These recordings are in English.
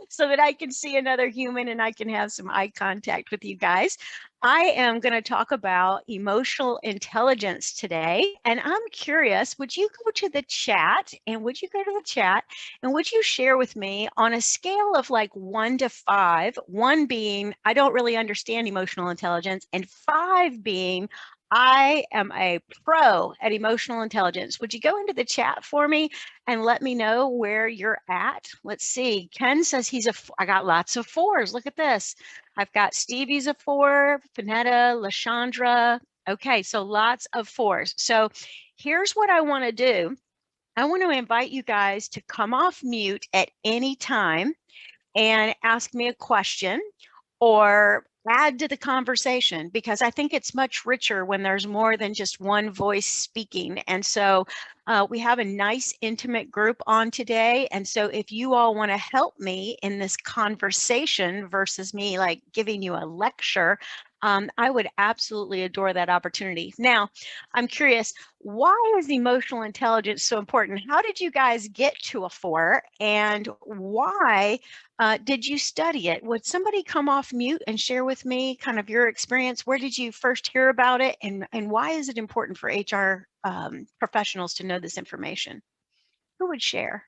so that I can see another human and I can have some eye contact with you guys. I am going to talk about emotional intelligence today. And I'm curious, would you go to the chat and would you go to the chat and would you share with me on a scale of like 1 to 5, 1 being, I don't really understand emotional intelligence, and 5 being, I am a pro at emotional intelligence. Would you go into the chat for me and let me know where you're at? Let's see. Ken says I got lots of 4s. Look at this. I've got Stevie's a 4, Finetta, Lashandra. Okay, so lots of 4s. So here's what I want to do. I want to invite you guys to come off mute at any time and ask me a question or add to the conversation, because I think it's much richer when there's more than just one voice speaking. And so we have a nice intimate group on today. And so if you all want to help me in this conversation versus me like giving you a lecture, I would absolutely adore that opportunity. Now, I'm curious, why is emotional intelligence so important? How did you guys get to a 4? And why did you study it? Would somebody come off mute and share with me kind of your experience? Where did you first hear about it? And why is it important for HR professionals to know this information? Who would share?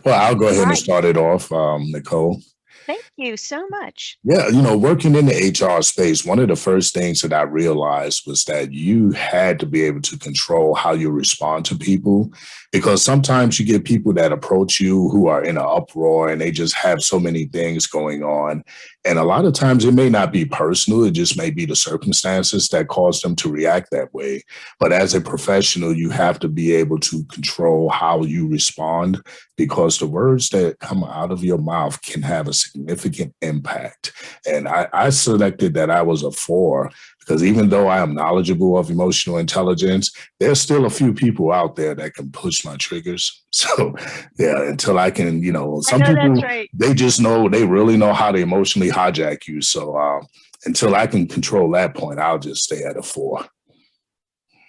Well, I'll go All ahead and right. start it off, Nicole. Thank you so much. Yeah, working in the HR space, one of the first things that I realized was that you had to be able to control how you respond to people, because sometimes you get people that approach you who are in an uproar and they just have so many things going on. And a lot of times it may not be personal, it just may be the circumstances that cause them to react that way. But as a professional, you have to be able to control how you respond, because the words that come out of your mouth can have a significant impact. And I selected that I was a 4 because even though I am knowledgeable of emotional intelligence, there's still a few people out there that can push my triggers. So yeah, until I can, I some know that's people, right. they really know how to emotionally hijack you. So until I can control that point, I'll just stay at a 4.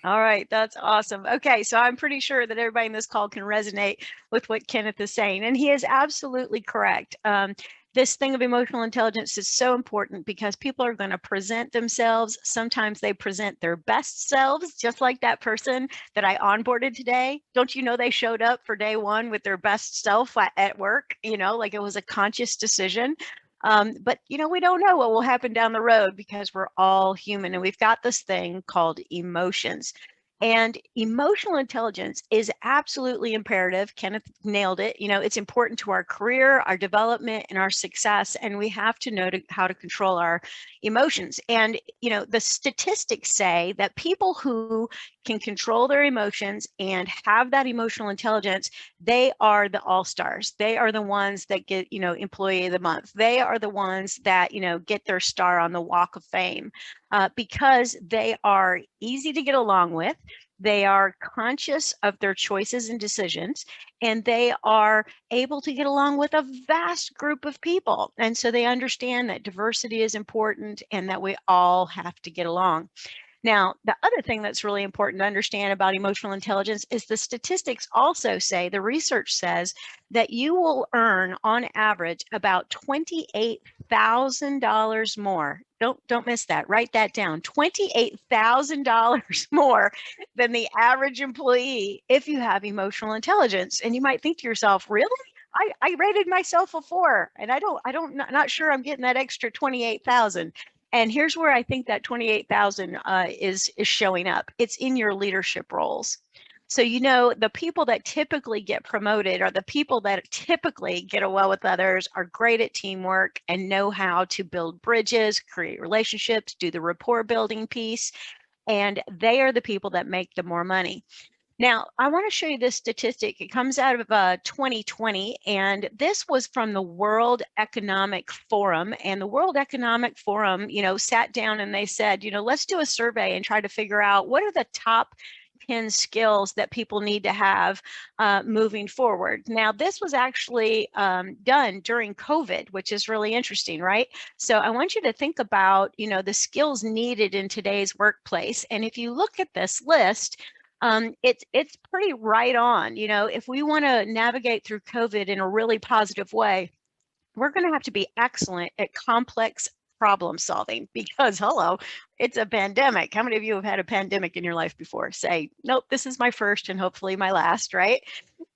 All right, that's awesome. Okay, so I'm pretty sure that everybody in this call can resonate with what Kenneth is saying, and he is absolutely correct. This thing of emotional intelligence is so important because people are going to present themselves. Sometimes they present their best selves, just like that person that I onboarded today. Don't you know they showed up for day 1 with their best self at work? Like it was a conscious decision. But we don't know what will happen down the road because we're all human and we've got this thing called emotions. And emotional intelligence is absolutely imperative. Kenneth nailed it. It's important to our career, our development, and our success. And we have to know how to control our emotions. And, the statistics say that people who can control their emotions and have that emotional intelligence, they are the all-stars. They are the ones that get, employee of the month. They are the ones that, get their star on the walk of fame because they are easy to get along with. They are conscious of their choices and decisions, and they are able to get along with a vast group of people. And so they understand that diversity is important and that we all have to get along. Now, the other thing that's really important to understand about emotional intelligence is the statistics also say, the research says that you will earn on average about $28,000 more. Don't miss that. Write that down. $28,000 more than the average employee if you have emotional intelligence. And you might think to yourself, really? I rated myself a 4 and not sure I'm getting that extra 28,000. And here's where I think that 28,000 is showing up. It's in your leadership roles. So, the people that typically get promoted are the people that typically get well with others, are great at teamwork, and know how to build bridges, create relationships, do the rapport building piece. And they are the people that make the more money. Now, I want to show you this statistic. It comes out of 2020, and this was from the World Economic Forum. And the World Economic Forum, sat down and they said, let's do a survey and try to figure out what are the top 10 skills that people need to have moving forward. Now, this was actually done during COVID, which is really interesting, right? So I want you to think about, the skills needed in today's workplace. And if you look at this list, It's pretty right on. You know, if we want to navigate through COVID in a really positive way, we're going to have to be excellent at complex problem solving because, hello, it's a pandemic. How many of you have had a pandemic in your life before? Say, nope, this is my first and hopefully my last, right?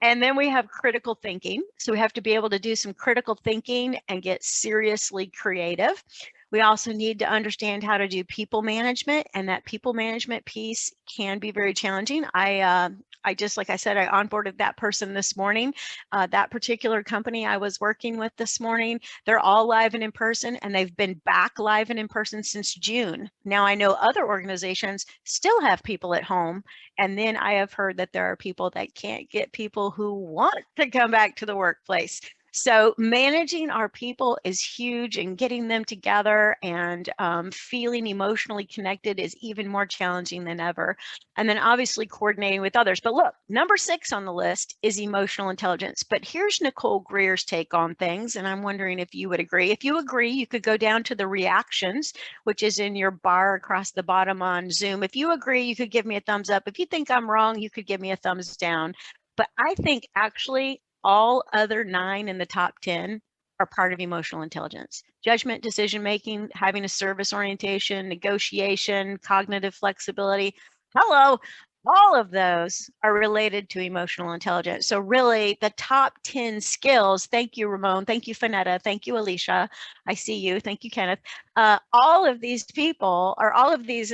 And then we have critical thinking. So we have to be able to do some critical thinking and get seriously creative. We also need to understand how to do people management, and that people management piece can be very challenging. I just, like I said, I onboarded that person this morning. That particular company I was working with this morning, they're all live and in person, and they've been back live and in person since June. Now I know other organizations still have people at home, and then I have heard that there are people that can't get people who want to come back to the workplace. So managing our people is huge, and getting them together and feeling emotionally connected is even more challenging than ever. And then obviously coordinating with others. But look, number 6 on the list is emotional intelligence. But here's Nicole Greer's take on things, and I'm wondering if you would agree. If you agree, you could go down to the reactions, which is in your bar across the bottom on Zoom. If you agree, you could give me a thumbs up. If you think I'm wrong, you could give me a thumbs down. But I think actually all other 9 in the top 10 are part of emotional intelligence. Judgment, decision making, having a service orientation, negotiation, cognitive flexibility. Hello, all of those are related to emotional intelligence. So really the top 10 skills, thank you, Ramon, thank you, Fanetta, thank you, Alicia, I see you, thank you, Kenneth. All of these people, or all of these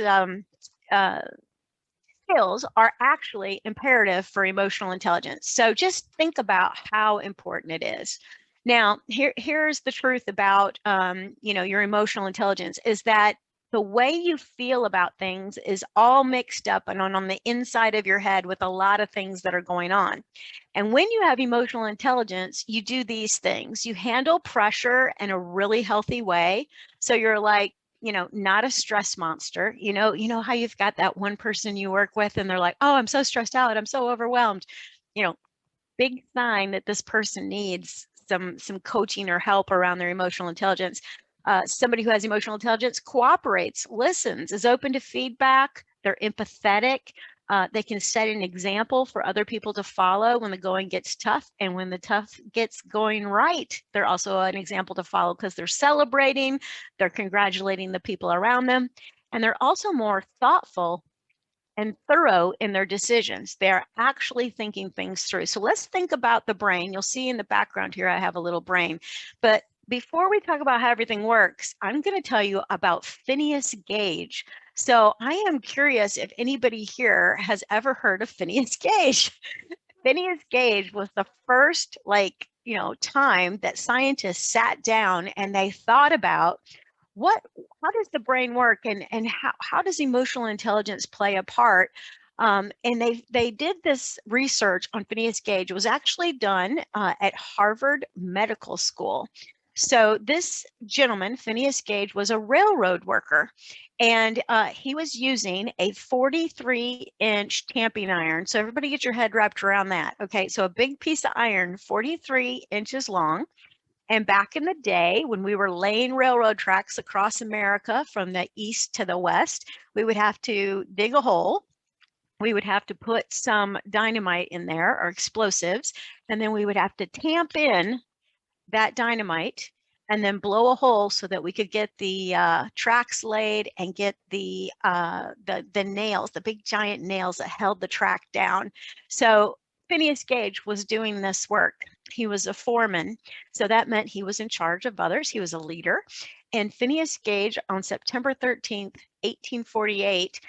skills are actually imperative for emotional intelligence. So just think about how important it is. Now, here's the truth about your emotional intelligence is that the way you feel about things is all mixed up and on the inside of your head with a lot of things that are going on. And when you have emotional intelligence, you do these things. You handle pressure in a really healthy way. So you're like, not a stress monster. You know how you've got that one person you work with and they're like, oh, I'm so stressed out, I'm so overwhelmed. Big sign that this person needs some coaching or help around their emotional intelligence. Somebody who has emotional intelligence cooperates, listens, is open to feedback. They're empathetic. They can set an example for other people to follow when the going gets tough. And when the tough gets going right, they're also an example to follow because they're celebrating, they're congratulating the people around them. And they're also more thoughtful and thorough in their decisions. They're actually thinking things through. So let's think about the brain. You'll see in the background here, I have a little brain. But before we talk about how everything works, I'm going to tell you about Phineas Gage. So I am curious if anybody here has ever heard of Phineas Gage. Phineas Gage was the first time that scientists sat down and they thought about how does the brain work and how does emotional intelligence play a part? And they did this research on Phineas Gage. It was actually done at Harvard Medical School. So this gentleman, Phineas Gage, was a railroad worker, and he was using a 43-inch tamping iron. So everybody get your head wrapped around that. Okay, so a big piece of iron, 43 inches long. And back in the day, when we were laying railroad tracks across America from the east to the west, we would have to dig a hole. We would have to put some dynamite in there or explosives, and then we would have to tamp in that dynamite and then blow a hole so that we could get the tracks laid and get the nails, the big giant nails that held the track down. So Phineas Gage was doing this work. He was a foreman, so that meant he was in charge of others. He was a leader. And Phineas Gage, on September 13th, 1848,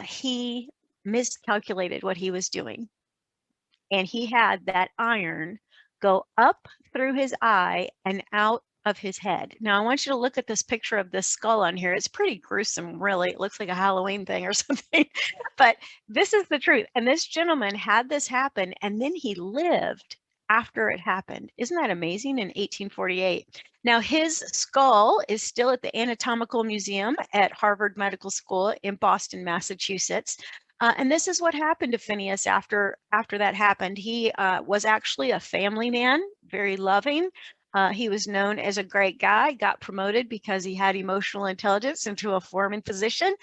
he miscalculated what he was doing. And he had that iron go up through his eye and out of his head. Now, I want you to look at this picture of this skull on here. It's pretty gruesome, really. It looks like a Halloween thing or something, but this is the truth. And this gentleman had this happen, and then he lived after it happened. Isn't that amazing? In 1848. Now, his skull is still at the Anatomical Museum at Harvard Medical School in Boston, Massachusetts. And this is what happened to Phineas after that happened. He was actually a family man, very loving. He was known as a great guy, got promoted because he had emotional intelligence into a foreman position.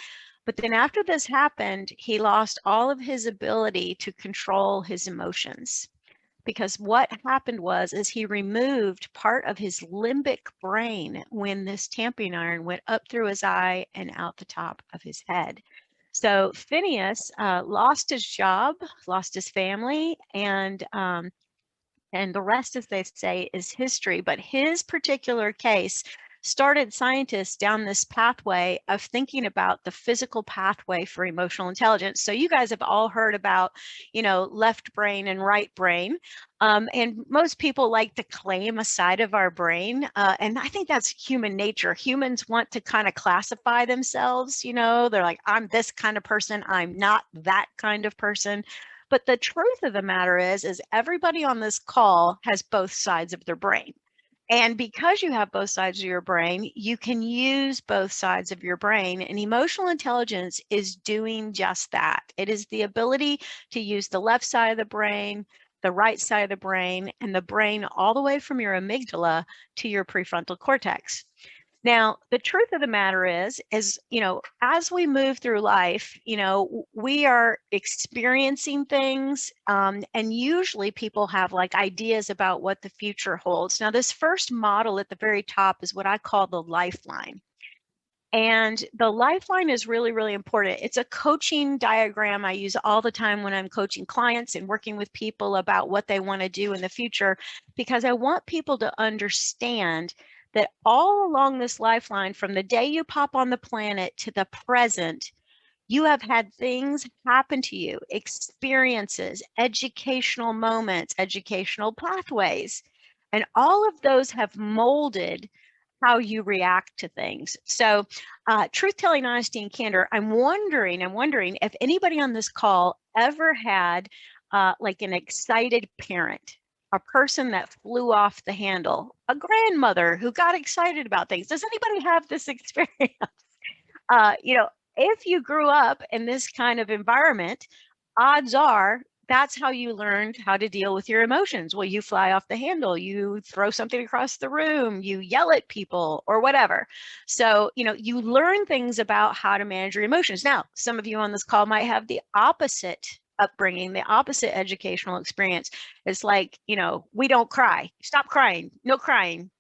But then after this happened, he lost all of his ability to control his emotions. Because what happened is he removed part of his limbic brain when this tamping iron went up through his eye and out the top of his head. So Phineas lost his job, lost his family, and the rest, as they say, is history. But his particular case started scientists down this pathway of thinking about the physical pathway for emotional intelligence. So you guys have all heard about, left brain and right brain. And most people like to claim a side of our brain. And I think that's human nature. Humans want to kind of classify themselves. They're like, I'm this kind of person. I'm not that kind of person. But the truth of the matter is everybody on this call has both sides of their brain. And because you have both sides of your brain, you can use both sides of your brain. And emotional intelligence is doing just that. It is the ability to use the left side of the brain, the right side of the brain, and the brain all the way from your amygdala to your prefrontal cortex. Now, the truth of the matter is, as we move through life, we are experiencing things, and usually people have like ideas about what the future holds. Now, this first model at the very top is what I call the lifeline. And the lifeline is really, really important. It's a coaching diagram I use all the time when I'm coaching clients and working with people about what they want to do in the future, because I want people to understand that all along this lifeline, from the day you pop on the planet to the present, you have had things happen to you, experiences, educational moments, educational pathways, and all of those have molded how you react to things. So truth telling, honesty, and candor. I'm wondering if anybody on this call ever had like an excited parent, a person that flew off the handle, a grandmother who got excited about things. Does anybody have this experience? If you grew up in this kind of environment, odds are that's how you learned how to deal with your emotions. Well, you fly off the handle, you throw something across the room, you yell at people or whatever. So, you learn things about how to manage your emotions. Now, some of you on this call might have the opposite upbringing, the opposite educational experience. It's like, we don't cry, stop crying, no crying,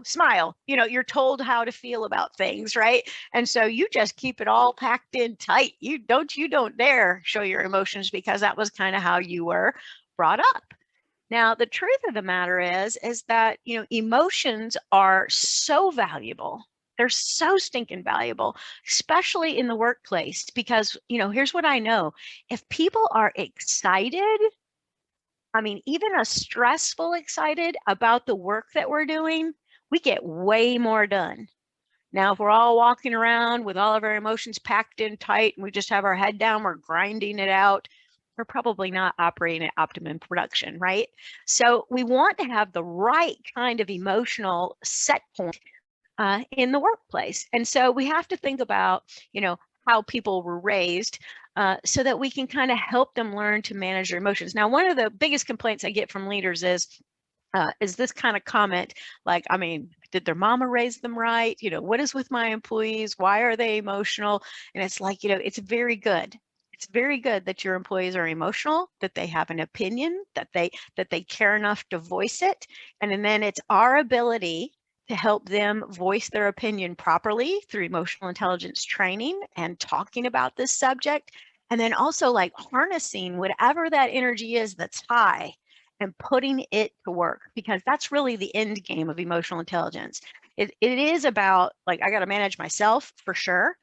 smile, you're told how to feel about things, right? And so you just keep it all packed in tight. You don't dare show your emotions, because that was kind of how you were brought up. Now, the truth of the matter is that, emotions are so valuable. They're so stinking valuable, especially in the workplace, because, here's what I know. If people are excited, even a stressful excited about the work that we're doing, we get way more done. Now, if we're all walking around with all of our emotions packed in tight and we just have our head down, we're grinding it out, we're probably not operating at optimum production, right? So we want to have the right kind of emotional set point in the workplace. And so we have to think about, how people were raised so that we can kind of help them learn to manage their emotions. Now, one of the biggest complaints I get from leaders is this kind of comment, like, did their mama raise them right? What is with my employees? Why are they emotional? And it's like, it's very good. It's very good that your employees are emotional, that they have an opinion, that they care enough to voice it. And then it's our ability to help them voice their opinion properly through emotional intelligence training and talking about this subject. And then also like harnessing whatever that energy is that's high and putting it to work, because that's really the end game of emotional intelligence. It is about, like, I got to manage myself for sure.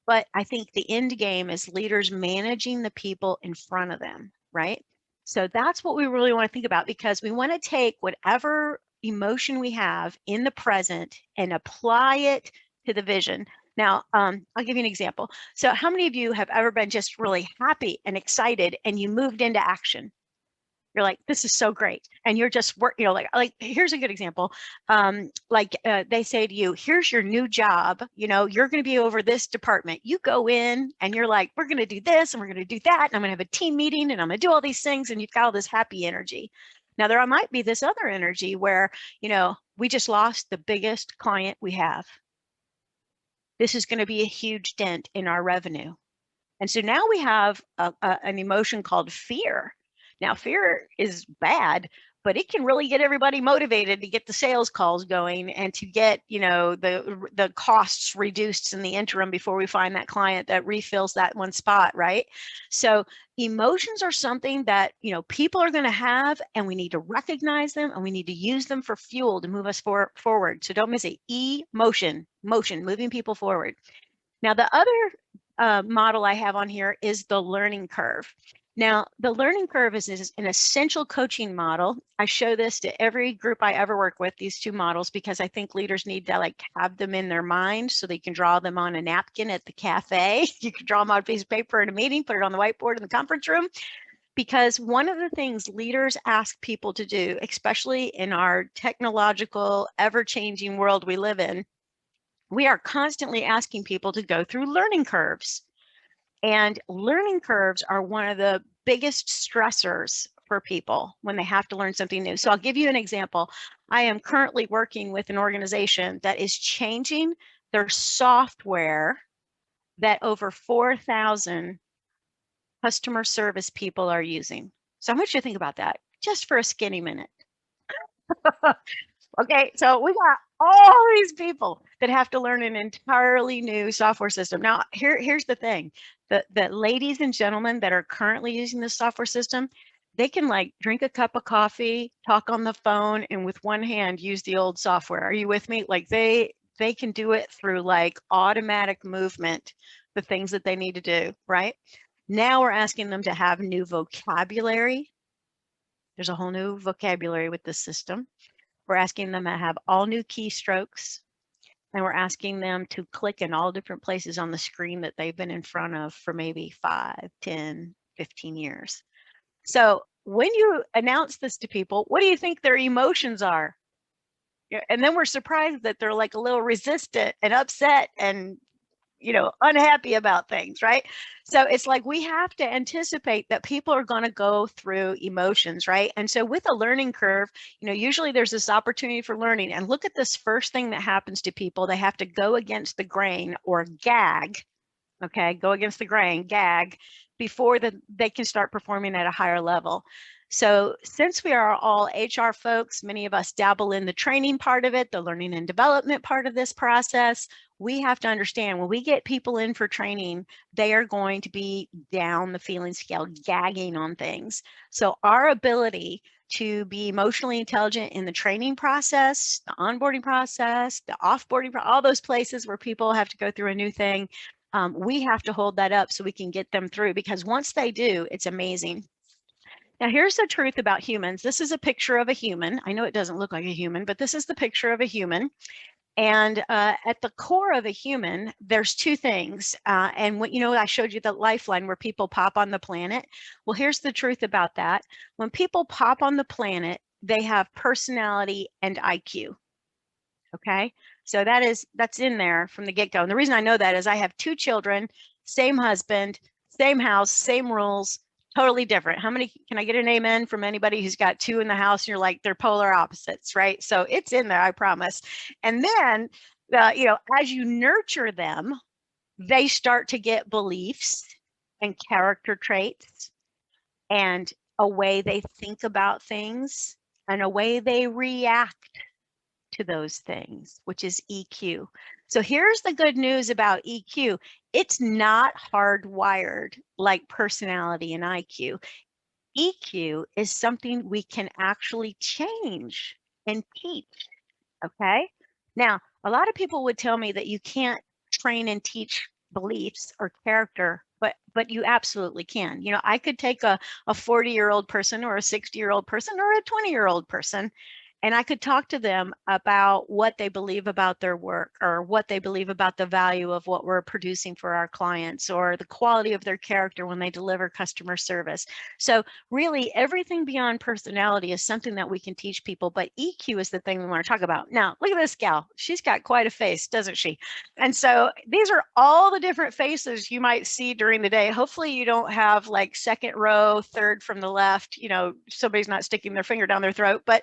But I think the end game is leaders managing the people in front of them, right? So that's what we really want to think about, because we want to take whatever emotion we have in the present and apply it to the vision. Now, I'll give you an example. So how many of you have ever been just really happy and excited and you moved into action? You're like, this is so great. And you're just like, here's a good example. They say to you, here's your new job. You're going to be over this department. You go in and you're like, we're going to do this and we're going to do that. And I'm going to have a team meeting and I'm going to do all these things. And you've got all this happy energy. Now, there might be this other energy where, we just lost the biggest client we have. this is going to be a huge dent in our revenue. And so now we have an emotion called fear. Now, fear is bad, but it can really get everybody motivated to get the sales calls going and to get, the costs reduced in the interim before we find that client that refills that one spot, right? So emotions are something that, people are going to have, and we need to recognize them, and we need to use them for fuel to move us forward. So don't miss it. Motion, moving people forward. Now, the other model I have on here is the learning curve. Now, the learning curve is an essential coaching model. I show this to every group I ever work with, these two models, because I think leaders need to have them in their mind so they can draw them on a napkin at the cafe. You can draw them on a piece of paper in a meeting, put it on the whiteboard in the conference room. Because one of the things leaders ask people to do, especially in our technological, ever-changing world we live in, we are constantly asking people to go through learning curves. And learning curves are one of the biggest stressors for people when they have to learn something new. So I'll give you an example. I am currently working with an organization that is changing their software that over 4,000 customer service people are using. So I want you to think about that just for a skinny minute. Okay, so we got all these people that have to learn an entirely new software system. Now, here's the thing. The ladies and gentlemen that are currently using this software system, they can drink a cup of coffee, talk on the phone, and with one hand use the old software. Are you with me? They can do it through automatic movement, the things that they need to do, right? Now we're asking them to have new vocabulary. There's a whole new vocabulary with this system. We're asking them to have all new keystrokes, and we're asking them to click in all different places on the screen that they've been in front of for maybe 5, 10, 15 years. So when you announce this to people, what do you think their emotions are? And then we're surprised that they're a little resistant and upset and unhappy about things, right? So it's we have to anticipate that people are going to go through emotions, right? And so with a learning curve, usually there's this opportunity for learning. And look at this first thing that happens to people. They have to go against the grain or gag, okay? Go against the grain, gag, before they can start performing at a higher level. So since we are all HR folks, many of us dabble in the training part of it, the learning and development part of this process. We have to understand when we get people in for training, they are going to be down the feeling scale, gagging on things. So our ability to be emotionally intelligent in the training process, the onboarding process, the offboarding, all those places where people have to go through a new thing, we have to hold that up so we can get them through, because once they do, it's amazing. Now, here's the truth about humans. This is a picture of a human. I know it doesn't look like a human, but this is the picture of a human. And at the core of a human, there's two things. And what I showed you the lifeline where people pop on the planet. Well, here's the truth about that. When people pop on the planet, they have personality and IQ. Okay, so that's in there from the get-go. And the reason I know that is I have 2 children, same husband, same house, same rules, totally different. How many can I get an amen from anybody who's got 2 in the house and you're they're polar opposites, right? So it's in there, I promise. And then as you nurture them, they start to get beliefs and character traits and a way they think about things and a way they react to those things, which is EQ. So here's the good news about EQ. It's not hardwired like personality and IQ. EQ is something we can actually change and teach, okay? Now, a lot of people would tell me that you can't train and teach beliefs or character, but you absolutely can. I could take a 40-year-old person or a 60-year-old person or a 20-year-old person, and I could talk to them about what they believe about their work or what they believe about the value of what we're producing for our clients or the quality of their character when they deliver customer service. So really everything beyond personality is something that we can teach people, but EQ is the thing we want to talk about. Now, look at this gal. She's got quite a face, doesn't she? And so these are all the different faces you might see during the day. Hopefully you don't have second row, third from the left, somebody's not sticking their finger down their throat, but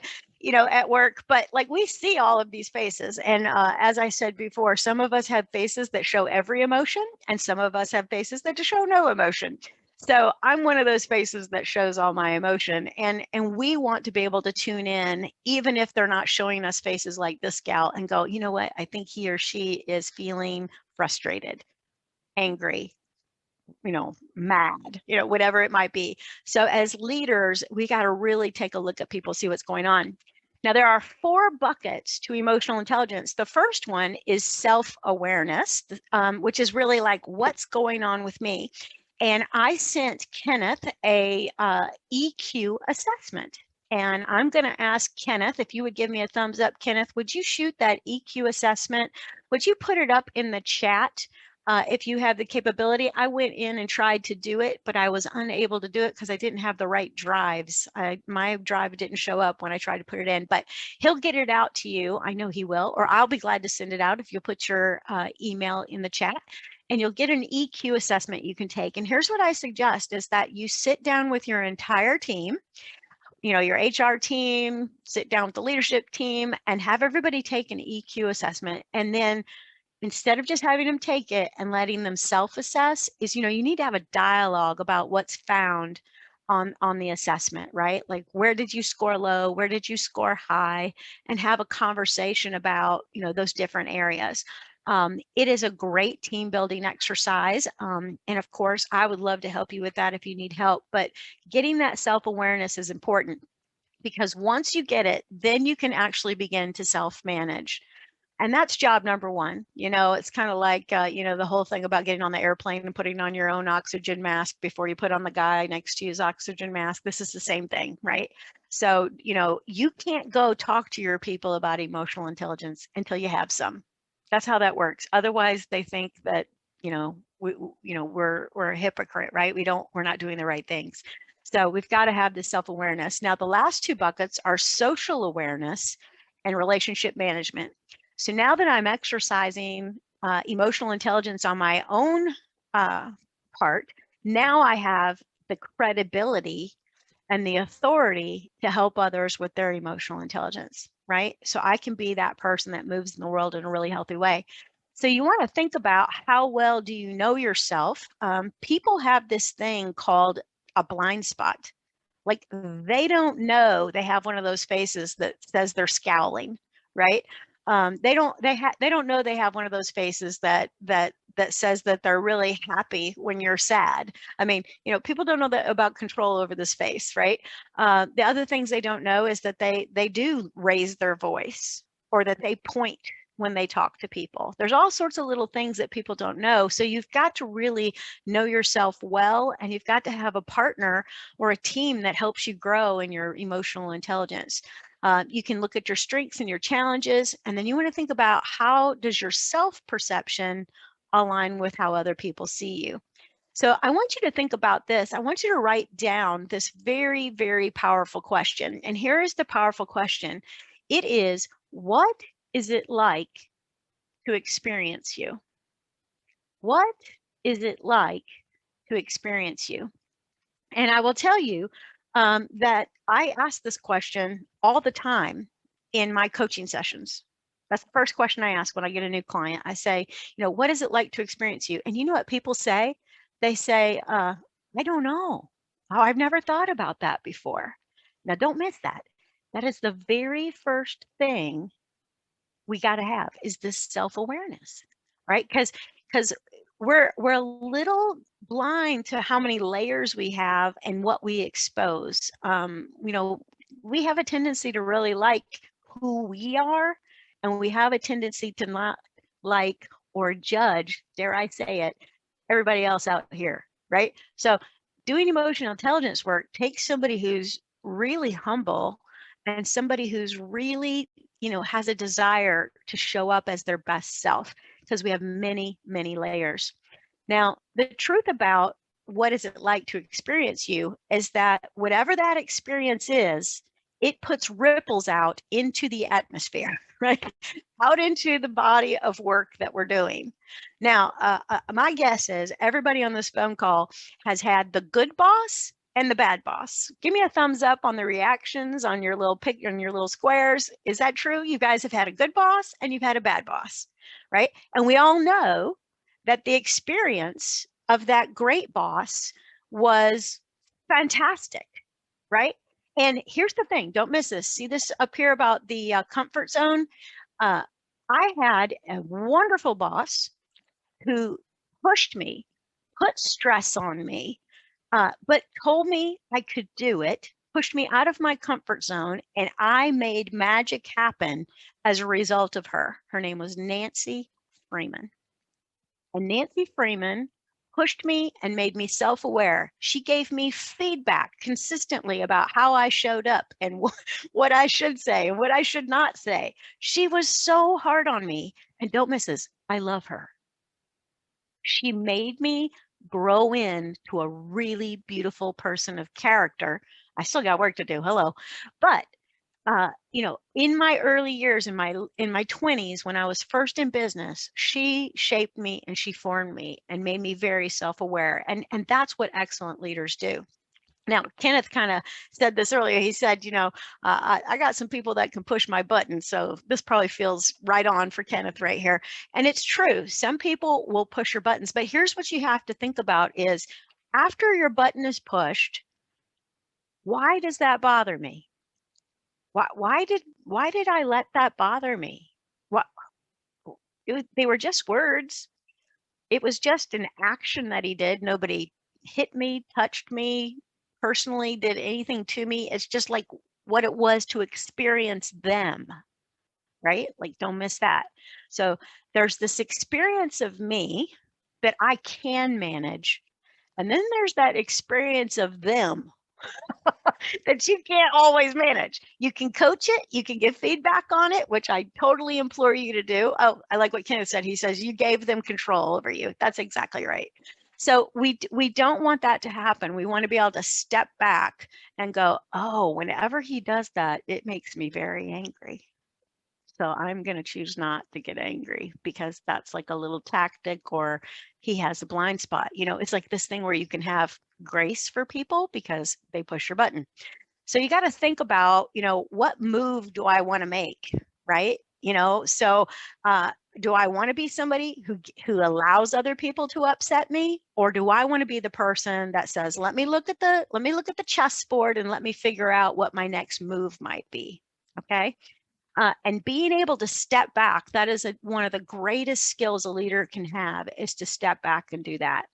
at work. But like, we see all of these faces. And as I said before, some of us have faces that show every emotion, and some of us have faces that just show no emotion. So I'm one of those faces that shows all my emotion. And we want to be able to tune in, even if they're not showing us faces like this gal, and go, you know what? I think he or she is feeling frustrated, angry, mad, whatever it might be. So as leaders, we got to really take a look at people, see what's going on. Now, there are 4 buckets to emotional intelligence. The first one is self-awareness, which is really like, what's going on with me? And I sent Kenneth a EQ assessment. And I'm going to ask Kenneth, if you would give me a thumbs up. Kenneth, would you shoot that EQ assessment? Would you put it up in the chat? If you have the capability? I went in and tried to do it, but I was unable to do it because I didn't have the right drives. My drive didn't show up when I tried to put it in, but he'll get it out to you. I know he will, or I'll be glad to send it out if you'll put your email in the chat. And you'll get an EQ assessment you can take. And here's what I suggest is that you sit down with your entire team, your HR team, sit down with the leadership team, and have everybody take an EQ assessment. And then instead of just having them take it and letting them self-assess, is, you need to have a dialogue about what's found on the assessment, right? Like, where did you score low? Where did you score high? And have a conversation about, those different areas. It is a great team building exercise. And of course, I would love to help you with that if you need help, but getting that self-awareness is important, because once you get it, then you can actually begin to self-manage. And that's job number 1. It's kind of like, the whole thing about getting on the airplane and putting on your own oxygen mask before you put on the guy next to you's oxygen mask. This is the same thing, right? So, you can't go talk to your people about emotional intelligence until you have some. That's how that works. Otherwise, they think that, we're a hypocrite, right? We're not doing the right things. So we've got to have this self-awareness. Now, the last 2 buckets are social awareness and relationship management. So now that I'm exercising emotional intelligence on my own part, now I have the credibility and the authority to help others with their emotional intelligence, right? So I can be that person that moves in the world in a really healthy way. So you want to think about, how well do you know yourself? People have this thing called a blind spot. Like, they don't know they have one of those faces that says they're scowling, right? They don't know they have one of those faces that says that they're really happy when you're sad. I mean, people don't know that about control over this face, right? The other things they don't know is that they do raise their voice, or that they point when they talk to people. There's all sorts of little things that people don't know. So you've got to really know yourself well, and you've got to have a partner or a team that helps you grow in your emotional intelligence. You can look at your strengths and your challenges, and then you want to think about, how does your self-perception align with how other people see you? So I want you to think about this. I want you to write down this very, very powerful question. And here is the powerful question. It is, what is it like to experience you? What is it like to experience you? And I will tell you that I ask this question all the time in my coaching sessions. That's the first question I ask when I get a new client. I say, what is it like to experience you? And you know what people say? They say, I don't know. Oh, I've never thought about that before. Now, don't miss that. That is the very first thing we got to have, is this self-awareness, right? Because we're a little blind to how many layers we have and what we expose. We have a tendency to really like who we are, and we have a tendency to not like or judge, dare I say it, everybody else out here, right? So doing emotional intelligence work takes somebody who's really humble, and somebody who's really, has a desire to show up as their best self, because we have many, many layers. Now, the truth about what is it like to experience you is that whatever that experience is, it puts ripples out into the atmosphere, right? Out into the body of work that we're doing. Now, my guess is everybody on this phone call has had the good boss and the bad boss. Give me a thumbs up on the reactions on your little on your little squares. Is that true? You guys have had a good boss and you've had a bad boss, right? And we all know that the experience of that great boss was fantastic, right? And here's the thing, don't miss this. See this up here about the comfort zone? I had a wonderful boss who pushed me, put stress on me, but told me I could do it, pushed me out of my comfort zone, and I made magic happen as a result of her. Her name was Nancy Freeman. And Nancy Freeman pushed me and made me self-aware. She gave me feedback consistently about how I showed up and what I should say and what I should not say. She was so hard on me. And don't miss this, I love her. She made me grow into a really beautiful person of character. I still got work to do. Hello. But you know, in my early years, in my 20s, when I was first in business, she shaped me and she formed me and made me very self-aware. And that's what excellent leaders do. Now, Kenneth kind of said this earlier. He said, you know, I got some people that can push my button. So this probably feels right on for Kenneth right here. And it's true. Some people will push your buttons. But here's what you have to think about is after your button is pushed, why does that bother me? Why did I let that bother me? What they were just words. It was just an action that he did. Nobody hit me, touched me, personally did anything to me. It's just like what it was to experience them, right? Like don't miss that. So there's this experience of me that I can manage. And then there's that experience of them that you can't always manage. You can coach it, you can give feedback on it, which I totally implore you to do. Oh, I like what Kenneth said. He says you gave them control over you. That's exactly right. So we don't want that to happen. We want to be able to step back and go, oh, whenever he does that, it makes me very angry. So I'm going to choose not to get angry because that's like a little tactic or he has a blind spot. You know, it's like this thing where you can have grace for people because they push your button. So you got to think about, you know, what move do I want to make, right? You know, so do I want to be somebody who allows other people to upset me, or do I want to be the person that says, let me look at the chessboard and let me figure out what my next move might be? Okay. And being able to step back, that is one of the greatest skills a leader can have, is to step back and do that.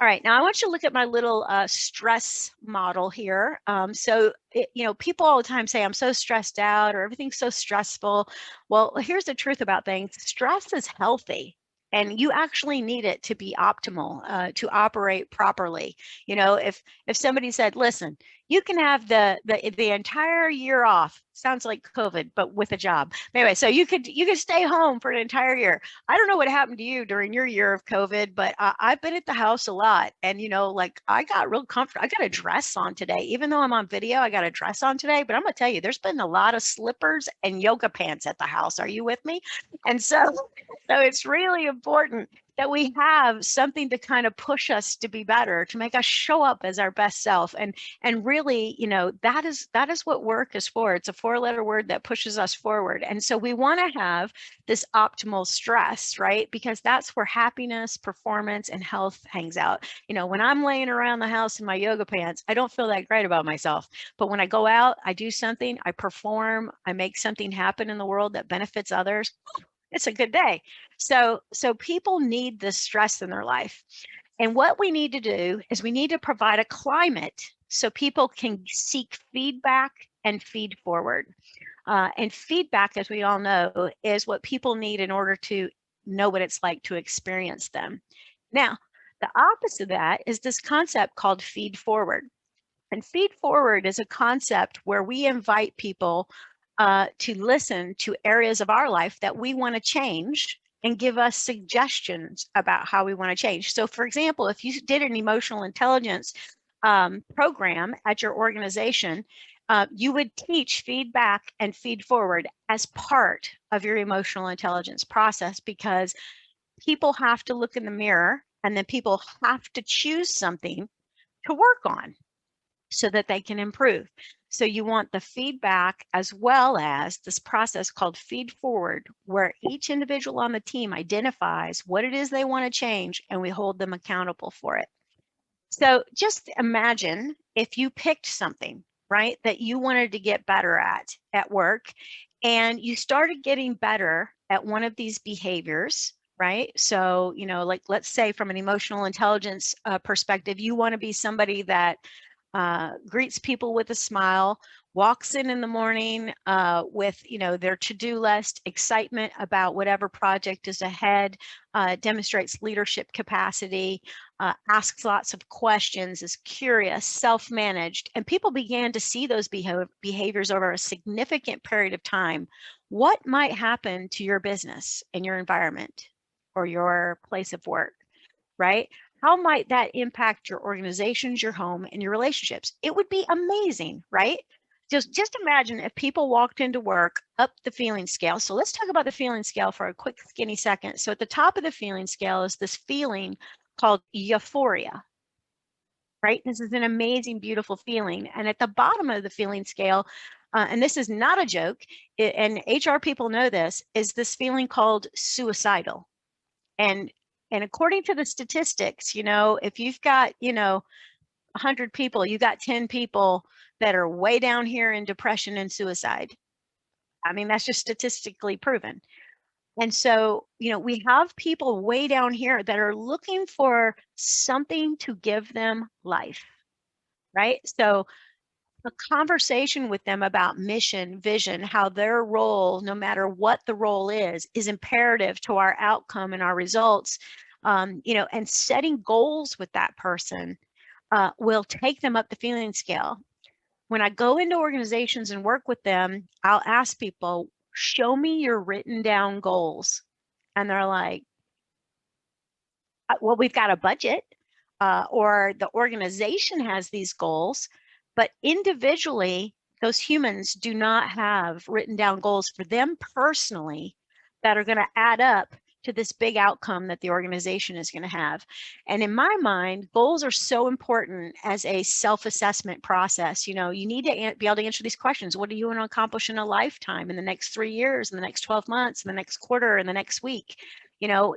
All right, now I want you to look at my little stress model here. You know, people all the time say, I'm so stressed out or everything's so stressful. Well, here's the truth about things. Stress is healthy. And you actually need it to be optimal, to operate properly. You know, if somebody said, listen, you can have the entire year off. Sounds like COVID, but with a job. Anyway, so you could stay home for an entire year. I don't know what happened to you during your year of COVID, but I've been at the house a lot. And, you know, like I got real comfortable. I got a dress on today. Even though I'm on video, I got a dress on today. But I'm going to tell you, there's been a lot of slippers and yoga pants at the house. Are you with me? And so it's really important that we have something to kind of push us to be better, to make us show up as our best self. And really, you know, that is what work is for. It's a 4-letter word that pushes us forward. And so we want to have this optimal stress, right? Because that's where happiness, performance, and health hangs out. You know, when I'm laying around the house in my yoga pants, I don't feel that great about myself. But when I go out, I do something, I perform, I make something happen in the world that benefits others, it's a good day. So people need this stress in their life. And what we need to do is we need to provide a climate so people can seek feedback and feed forward. And feedback, as we all know, is what people need in order to know what it's like to experience them. Now, the opposite of that is this concept called feed forward. And feed forward is a concept where we invite people to listen to areas of our life that we want to change and give us suggestions about how we want to change. So for example, if you did an emotional intelligence program at your organization, you would teach feedback and feed forward as part of your emotional intelligence process, because people have to look in the mirror and then people have to choose something to work on. so that they can improve. So you want the feedback as well as this process called feed forward, where each individual on the team identifies what it is they want to change and we hold them accountable for it. So just imagine if you picked something, right, that you wanted to get better at work, and you started getting better at one of these behaviors, right? So, like let's say from an emotional intelligence perspective, you want to be somebody that greets people with a smile, walks in the morning with their to-do list, excitement about whatever project is ahead, demonstrates leadership capacity, asks lots of questions, is curious, self-managed, and people began to see those behaviors over a significant period of time. What might happen to your business and your environment or your place of work, right? How might that impact your organizations, your home, and your relationships? It would be amazing, right? Just imagine if people walked into work up the feeling scale. So let's talk about the feeling scale for a quick, skinny second. So at the top of the feeling scale is this feeling called euphoria, right? This is an amazing, beautiful feeling. And at the bottom of the feeling scale, and this is not a joke, and HR people know this, is this feeling called suicidal. And according to the statistics, if you've got, 100 people, you got 10 people that are way down here in depression and suicide. I mean, that's just statistically proven. And so, we have people way down here that are looking for something to give them life, right? So a conversation with them about mission, vision, how their role, no matter what the role is imperative to our outcome and our results, and setting goals with that person will take them up the feeling scale. When I go into organizations and work with them, I'll ask people, show me your written down goals. And they're like, well, we've got a budget, or the organization has these goals, but individually, those humans do not have written down goals for them personally that are going to add up to this big outcome that the organization is going to have. And in my mind, goals are so important as a self-assessment process. You need to be able to answer these questions. What do you want to accomplish in a lifetime, in the next 3 years, in the next 12 months, in the next quarter, in the next week?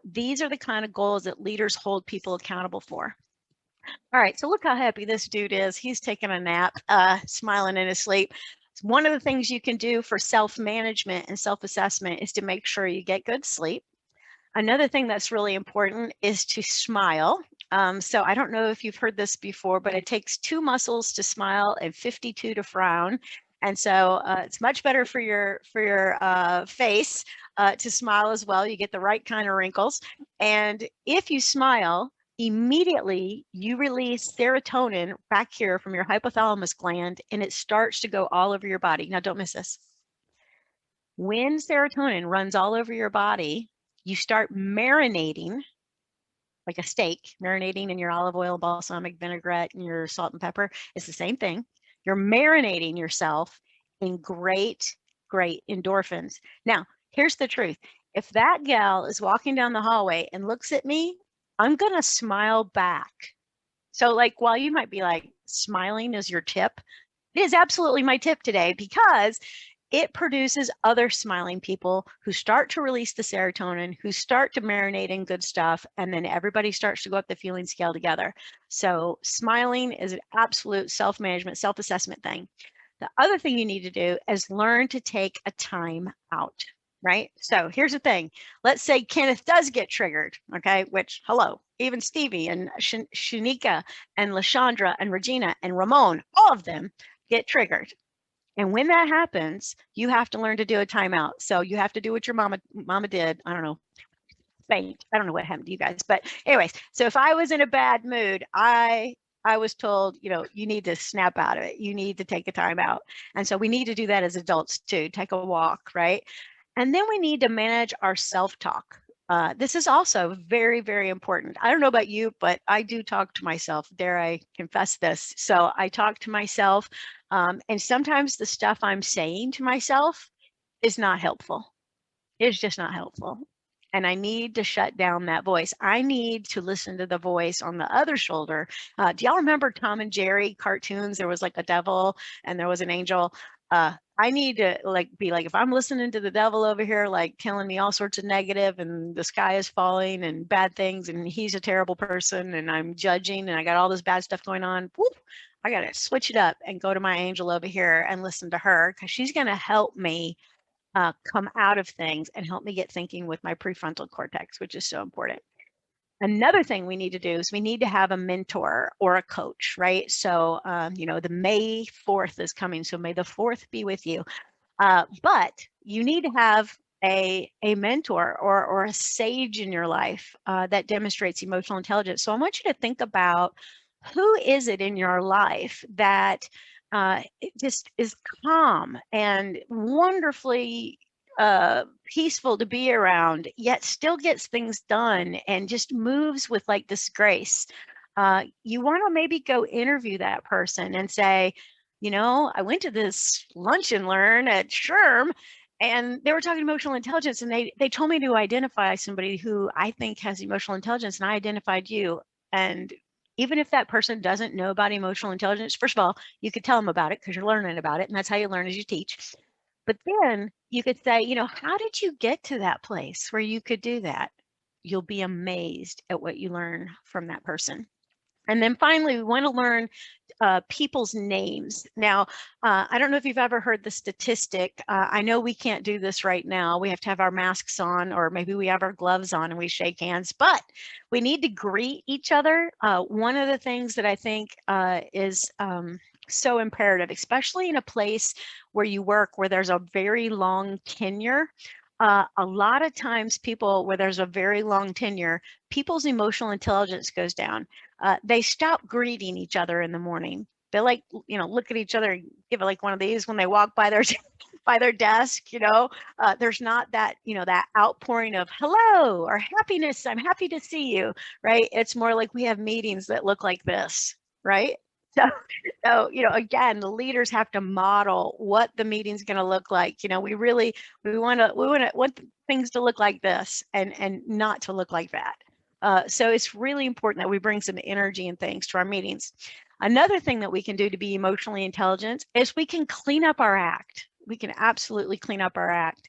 These are the kind of goals that leaders hold people accountable for. All right, so look how happy this dude is. He's taking a nap, smiling in his sleep. One of the things you can do for self-management and self-assessment is to make sure you get good sleep. Another thing that's really important is to smile. So I don't know if you've heard this before, but it takes 2 muscles to smile and 52 to frown. And so it's much better for your face to smile as well. You get the right kind of wrinkles. And if you smile, immediately you release serotonin back here from your hypothalamus gland, and it starts to go all over your body. Now, don't miss this. When serotonin runs all over your body, you start marinating like a steak, marinating in your olive oil, balsamic vinaigrette, and your salt and pepper. It's the same thing. You're marinating yourself in great, great endorphins. Now, here's the truth. If that gal is walking down the hallway and looks at me, I'm going to smile back. So while you might be like, smiling is your tip, it is absolutely my tip today, because it produces other smiling people who start to release the serotonin, who start to marinate in good stuff, and then everybody starts to go up the feeling scale together. So smiling is an absolute self-management, self-assessment thing. The other thing you need to do is learn to take a time out, right? So here's the thing. Let's say Kenneth does get triggered, okay? Which, hello, even Stevie and Shanika and Lashandra and Regina and Ramon, all of them get triggered. And when that happens, you have to learn to do a timeout. So you have to do what your mama did. I don't know, faint. I don't know what happened to you guys. But anyways, so if I was in a bad mood, I was told, you need to snap out of it. You need to take a time out. And so we need to do that as adults too. Take a walk, right? And then we need to manage our self-talk. This is also very, very important. I don't know about you, but I do talk to myself. Dare I confess this? So I talk to myself, and sometimes the stuff I'm saying to myself is not helpful. It's just not helpful. and I need to shut down that voice. I need to listen to the voice on the other shoulder. Do y'all remember Tom and Jerry cartoons? There was like a devil and there was an angel. I need to be like, if I'm listening to the devil over here, like telling me all sorts of negative and the sky is falling and bad things and he's a terrible person and I'm judging and I got all this bad stuff going on, whoop, I got to switch it up and go to my angel over here and listen to her, because she's going to help me come out of things and help me get thinking with my prefrontal cortex, which is so important. Another thing we need to do is we need to have a mentor or a coach, right? So, the May 4th is coming. So may the 4th be with you. But you need to have a mentor or a sage in your life that demonstrates emotional intelligence. So I want you to think about, who is it in your life that it just is calm and wonderfully peaceful to be around, yet still gets things done and just moves with like this grace. You want to maybe go interview that person and say, I went to this lunch and learn at SHRM and they were talking emotional intelligence, and they told me to identify somebody who I think has emotional intelligence, and I identified you. And even if that person doesn't know about emotional intelligence, first of all, you could tell them about it because you're learning about it, and that's how you learn, as you teach. But then you could say, how did you get to that place where you could do that? You'll be amazed at what you learn from that person. And then finally, we want to learn people's names. Now, I don't know if you've ever heard the statistic. I know we can't do this right now. We have to have our masks on, or maybe we have our gloves on and we shake hands, but we need to greet each other. One of the things that I think is so imperative, especially in a place where you work, where there's a very long tenure. A lot of times people, where there's a very long tenure, people's emotional intelligence goes down. They stop greeting each other in the morning. They look at each other and give it like one of these when they walk by their by their desk. There's not that that outpouring of hello or happiness. I'm happy to see you. Right? It's more like we have meetings that look like this. Right? So again, the leaders have to model what the meeting's going to look like. We want things to look like this and not to look like that. So it's really important that we bring some energy and things to our meetings. Another thing that we can do to be emotionally intelligent is we can clean up our act. We can absolutely clean up our act.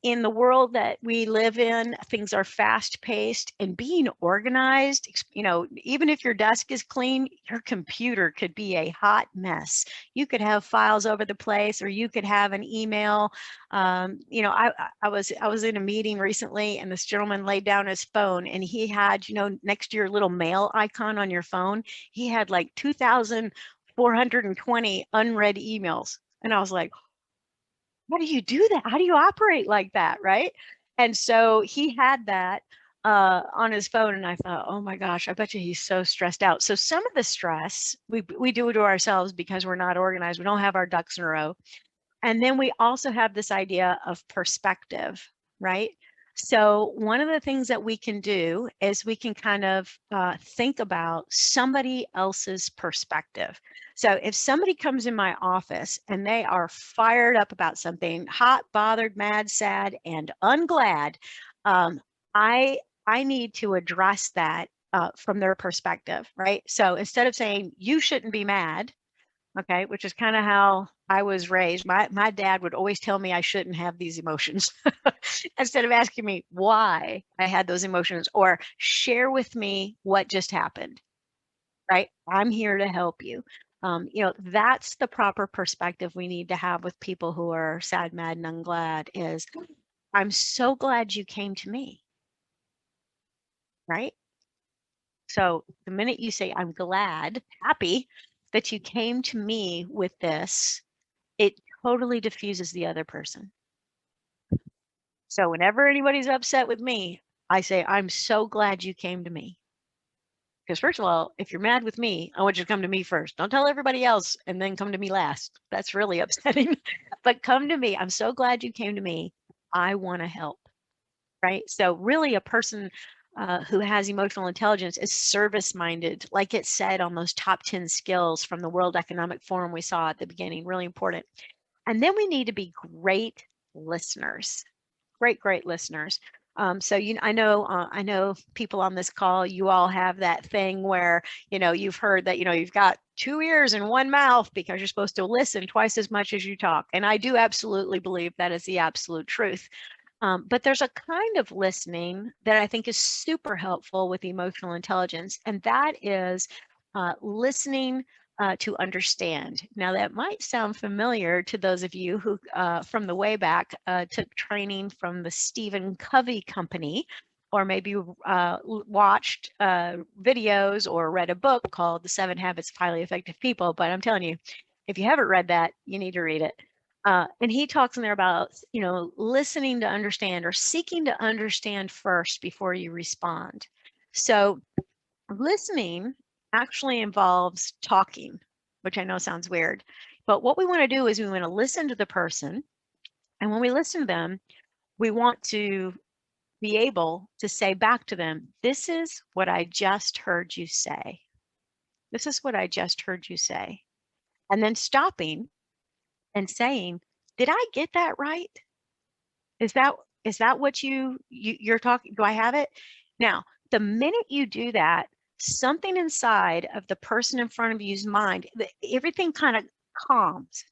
In the world that we live in, things are fast paced, and being organized, even if your desk is clean, your computer could be a hot mess. You could have files over the place, or you could have an email. I was in a meeting recently, and this gentleman laid down his phone, and he had, next to your little mail icon on your phone, he had like 2,420 unread emails. And I was like, how do you do that? How do you operate like that? Right. And so he had that on his phone, and I thought, oh my gosh, I bet you he's so stressed out. So some of the stress we do it to ourselves because we're not organized. We don't have our ducks in a row. And then we also have this idea of perspective, right? So one of the things that we can do is we can kind of think about somebody else's perspective. So if somebody comes in my office and they are fired up about something, hot, bothered, mad, sad, and unglad, I need to address that from their perspective, right? So instead of saying, you shouldn't be mad, okay, which is kind of how I was raised. My dad would always tell me I shouldn't have these emotions instead of asking me why I had those emotions, or share with me what just happened, right? I'm here to help you. That's the proper perspective we need to have with people who are sad, mad, and unglad is, I'm so glad you came to me, right? So the minute you say, I'm glad, happy that you came to me with this, it totally diffuses the other person. So whenever anybody's upset with me, I say, I'm so glad you came to me. Because first of all, if you're mad with me, I want you to come to me first. Don't tell everybody else and then come to me last. That's really upsetting. But come to me. I'm so glad you came to me. I want to help. Right? So really a person who has emotional intelligence is service-minded, like it said on those top 10 skills from the World Economic Forum we saw at the beginning, really important. And then we need to be great listeners, great listeners. So I know people on this call, you all have that thing where, you've heard that, you've got 2 ears and 1 mouth because you're supposed to listen twice as much as you talk. And I do absolutely believe that is the absolute truth. But there's a kind of listening that I think is super helpful with emotional intelligence, and that is listening to understand. Now, that might sound familiar to those of you who, from the way back, took training from the Stephen Covey Company, or maybe watched videos or read a book called The 7 Habits of Highly Effective People. But I'm telling you, if you haven't read that, you need to read it. And he talks in there about, listening to understand, or seeking to understand first before you respond. So listening actually involves talking, which I know sounds weird. But what we want to do is we want to listen to the person. And when we listen to them, we want to be able to say back to them, this is what I just heard you say. This is what I just heard you say. And then stopping and saying, did I get that right? Is that what you're talking? Do I have it? Now, the minute you do that, something inside of the person in front of you's mind, everything kind of calms,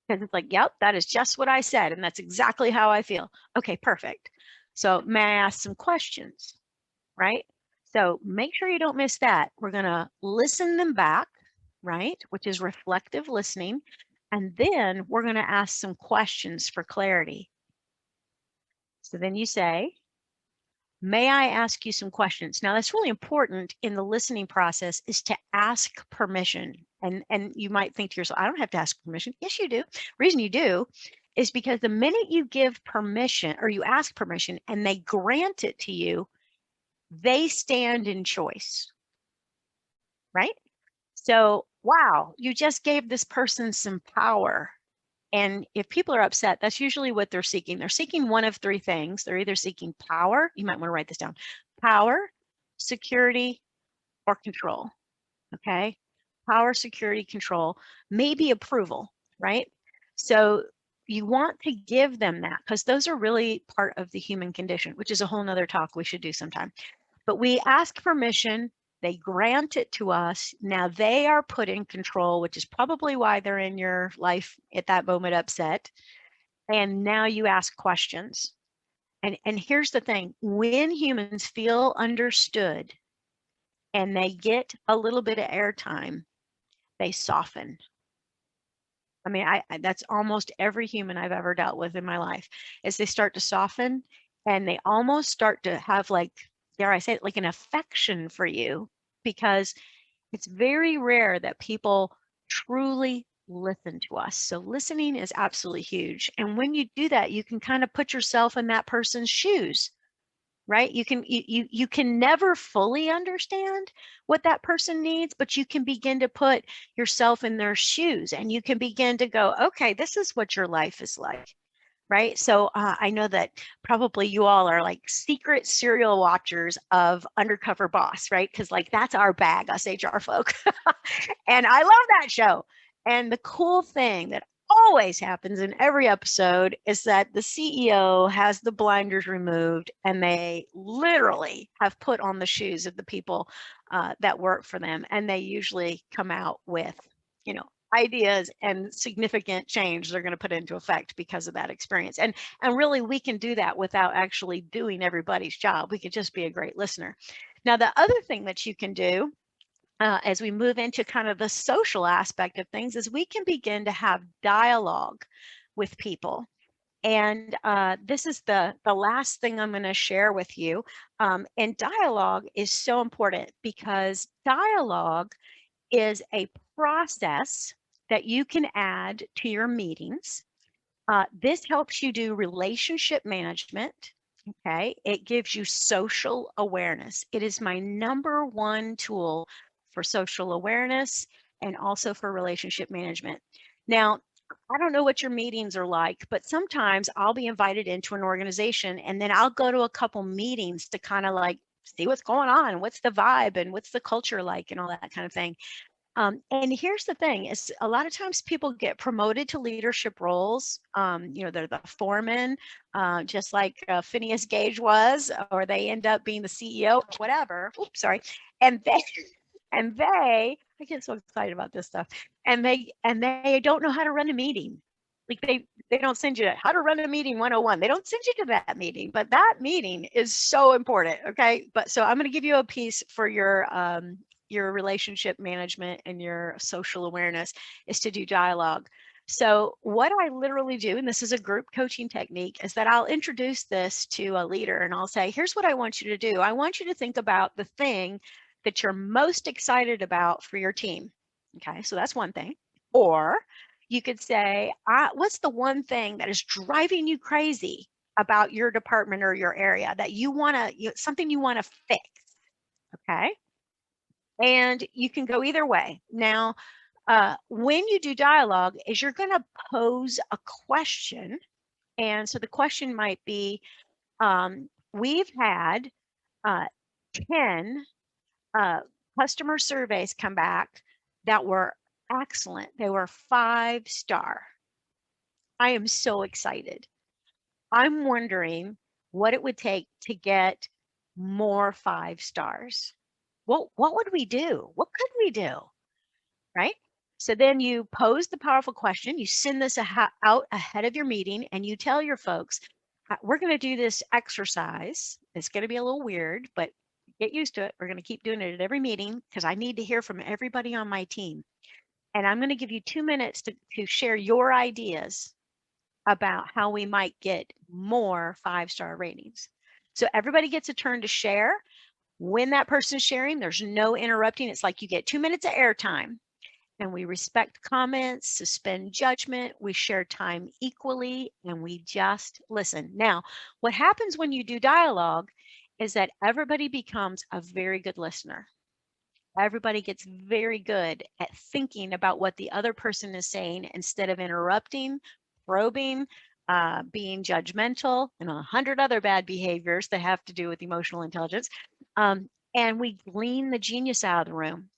because it's like, yep, that is just what I said, and that's exactly how I feel. Okay, perfect. So may I ask some questions, right? So make sure you don't miss that. We're going to listen them back, right? Which is reflective listening. And then we're going to ask some questions for clarity. So then you say, may I ask you some questions? Now, that's really important in the listening process, is to ask permission. And you might think to yourself, I don't have to ask permission. Yes, you do. Reason you do is because the minute you give permission, or you ask permission, and they grant it to you, they stand in choice, right? So, wow, you just gave this person some power. And if people are upset, that's usually what they're seeking. They're seeking one of 3 things. They're either seeking power, you might want to write this down, power, security, or control. Okay. Power, security, control, maybe approval, right? So you want to give them that, because those are really part of the human condition, which is a whole nother talk we should do sometime. But we ask permission, they grant it to us. Now they are put in control, which is probably why they're in your life at that moment upset. And now you ask questions. And here's the thing, when humans feel understood and they get a little bit of airtime, they soften. I mean, that's almost every human I've ever dealt with in my life, is they start to soften, and they almost start to have, like, dare I say it, like an affection for you, because it's very rare that people truly listen to us. So listening is absolutely huge. And when you do that, you can kind of put yourself in that person's shoes, right? You can never fully understand what that person needs, but you can begin to put yourself in their shoes, and you can begin to go, okay, this is what your life is like. Right. So I know that probably you all are like secret serial watchers of Undercover Boss, right? Because like that's our bag, us HR folk. And I love that show. And the cool thing that always happens in every episode is that the CEO has the blinders removed, and they literally have put on the shoes of the people that work for them. And they usually come out with, ideas and significant change they're going to put into effect because of that experience. And really, we can do that without actually doing everybody's job. We could just be a great listener. Now, the other thing that you can do as we move into kind of the social aspect of things is we can begin to have dialogue with people. And this is the last thing I'm going to share with you. And dialogue is so important, because dialogue is a process that you can add to your meetings. This helps you do relationship management. Okay. It gives you social awareness. It is my number 1 tool for social awareness and also for relationship management. Now, I don't know what your meetings are like, but sometimes I'll be invited into an organization, and then I'll go to a couple meetings to kind of like see what's going on, what's the vibe, and what's the culture like, and all that kind of thing. And here's the thing is a lot of times people get promoted to leadership roles. They're the foreman, just like Phineas Gage was, or they end up being the CEO, whatever. Oops, sorry. And I get so excited about this stuff. And they don't know how to run a meeting. Like they don't send you how to run a meeting 101. They don't send you to that meeting, but that meeting is so important. Okay. But so I'm going to give you a piece for your relationship management and your social awareness is to do dialogue. So what I literally do, and this is a group coaching technique, is that I'll introduce this to a leader and I'll say, here's what I want you to do. I want you to think about the thing that you're most excited about for your team. Okay, so that's one thing. Or you could say, what's the one thing that is driving you crazy about your department or your area that you want to, something you want to fix? Okay. And you can go either way. Now, when you do dialogue is you're going to pose a question. And so the question might be, we've had 10 customer surveys come back that were excellent. They were 5-star. I am so excited. I'm wondering what it would take to get more 5 stars. What would we do? What could we do? Right? So then you pose the powerful question, you send this out ahead of your meeting and you tell your folks, we're going to do this exercise. It's going to be a little weird, but get used to it. We're going to keep doing it at every meeting because I need to hear from everybody on my team. And I'm going to give you 2 minutes to share your ideas about how we might get more 5-star ratings. So everybody gets a turn to share. When that person is sharing, there's no interrupting. It's like you get 2 minutes of airtime. And we respect comments, suspend judgment, we share time equally, and we just listen. Now, what happens when you do dialogue is that everybody becomes a very good listener. Everybody gets very good at thinking about what the other person is saying instead of interrupting, probing, being judgmental, and 100 other bad behaviors that have to do with emotional intelligence. And we glean the genius out of the room.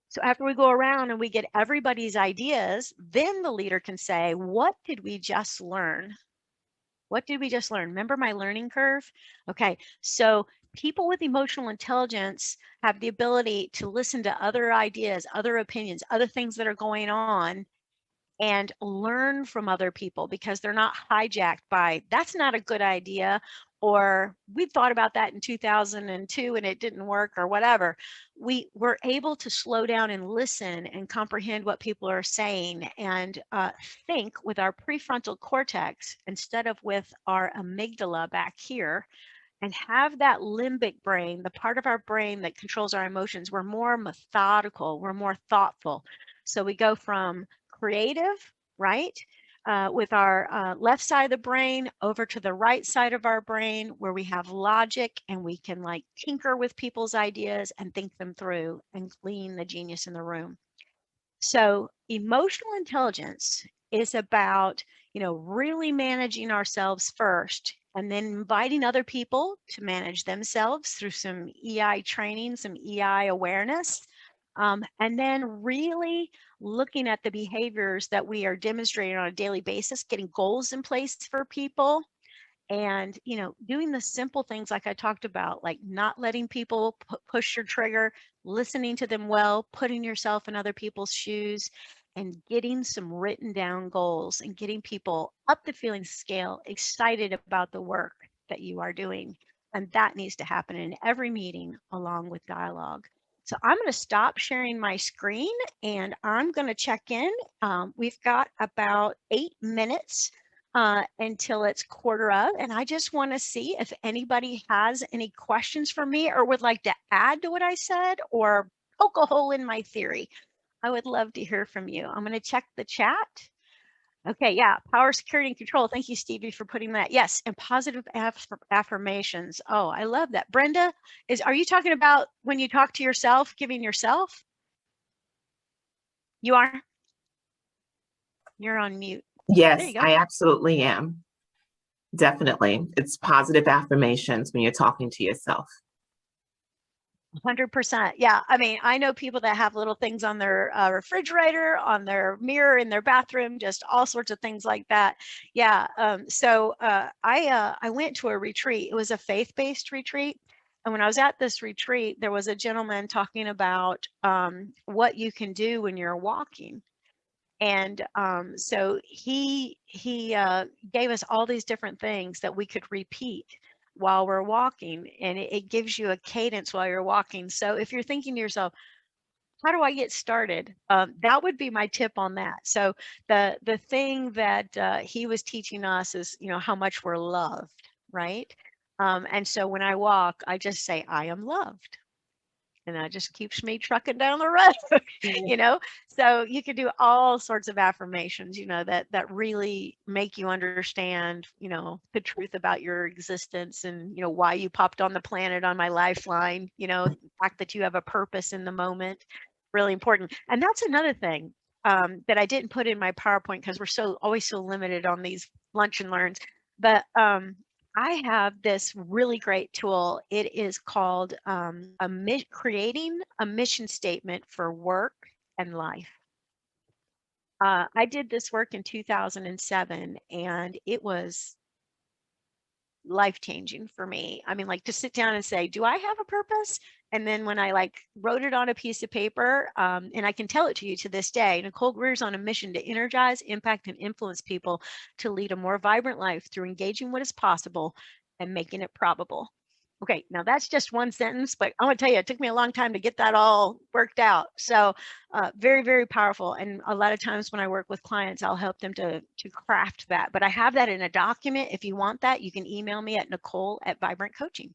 So after we go around and we get everybody's ideas, then the leader can say, what did we just learn? What did we just learn? Remember my learning curve? Okay, so people with emotional intelligence have the ability to listen to other ideas, other opinions, other things that are going on and learn from other people because they're not hijacked by, that's not a good idea, or we thought about that in 2002 and it didn't work or whatever. We're able to slow down and listen and comprehend what people are saying and think with our prefrontal cortex instead of with our amygdala back here, and have that limbic brain, the part of our brain that controls our emotions. We're more methodical, we're more thoughtful. So we go from creative, right? With our left side of the brain over to the right side of our brain where we have logic and we can like tinker with people's ideas and think them through and glean the genius in the room. So emotional intelligence is about, really managing ourselves first and then inviting other people to manage themselves through some EI training, some EI awareness. And then really looking at the behaviors that we are demonstrating on a daily basis, getting goals in place for people, and doing the simple things like I talked about, like not letting people push your trigger, listening to them well, putting yourself in other people's shoes, and getting some written down goals and getting people up the feeling scale excited about the work that you are doing. And that needs to happen in every meeting along with dialogue. So I'm going to stop sharing my screen and I'm going to check in. We've got about 8 minutes until it's quarter of, and I just want to see if anybody has any questions for me or would like to add to what I said or poke a hole in my theory. I would love to hear from you. I'm going to check the chat. Okay, yeah, power, security, and control. Thank you, Stevie, for putting that. Yes, and positive affirmations. Oh, I love that. Brenda, are you talking about when you talk to yourself, giving yourself? You are? You're on mute. Yes, I absolutely am. Definitely. It's positive affirmations when you're talking to yourself. 100%. Yeah. I mean, I know people that have little things on their refrigerator, on their mirror in their bathroom, just all sorts of things like that. Yeah. I went to a retreat. It was a faith-based retreat. And when I was at this retreat, there was a gentleman talking about what you can do when you're walking. And so he gave us all these different things that we could repeat while we're walking, and it gives you a cadence while you're walking. So if you're thinking to yourself, how do I get started? That would be my tip on that. So the thing that he was teaching us is, you know, how much we're loved, right? And so when I walk, I just say, I am loved. And that just keeps me trucking down the road, you know? So you could do all sorts of affirmations, you know, that really make you understand, you know, the truth about your existence and, you know, why you popped on the planet on my lifeline, you know, the fact that you have a purpose in the moment, really important. And that's another thing that I didn't put in my PowerPoint because we're always so limited on these lunch and learns. But I have this really great tool. It is called creating a mission statement for work and life. I did this work in 2007, and it was life-changing for me. I mean, like, to sit down and say, do I have a purpose? And then when I like wrote it on a piece of paper, and I can tell it to you to this day, Nicole Greer is on a mission to energize, impact, and influence people to lead a more vibrant life through engaging what is possible and making it probable. Okay, now that's just one sentence, but I'm gonna tell you, it took me a long time to get that all worked out. So very, very powerful. And a lot of times when I work with clients, I'll help them to craft that. But I have that in a document. If you want that, you can email me at Nicole@vibrantcoaching.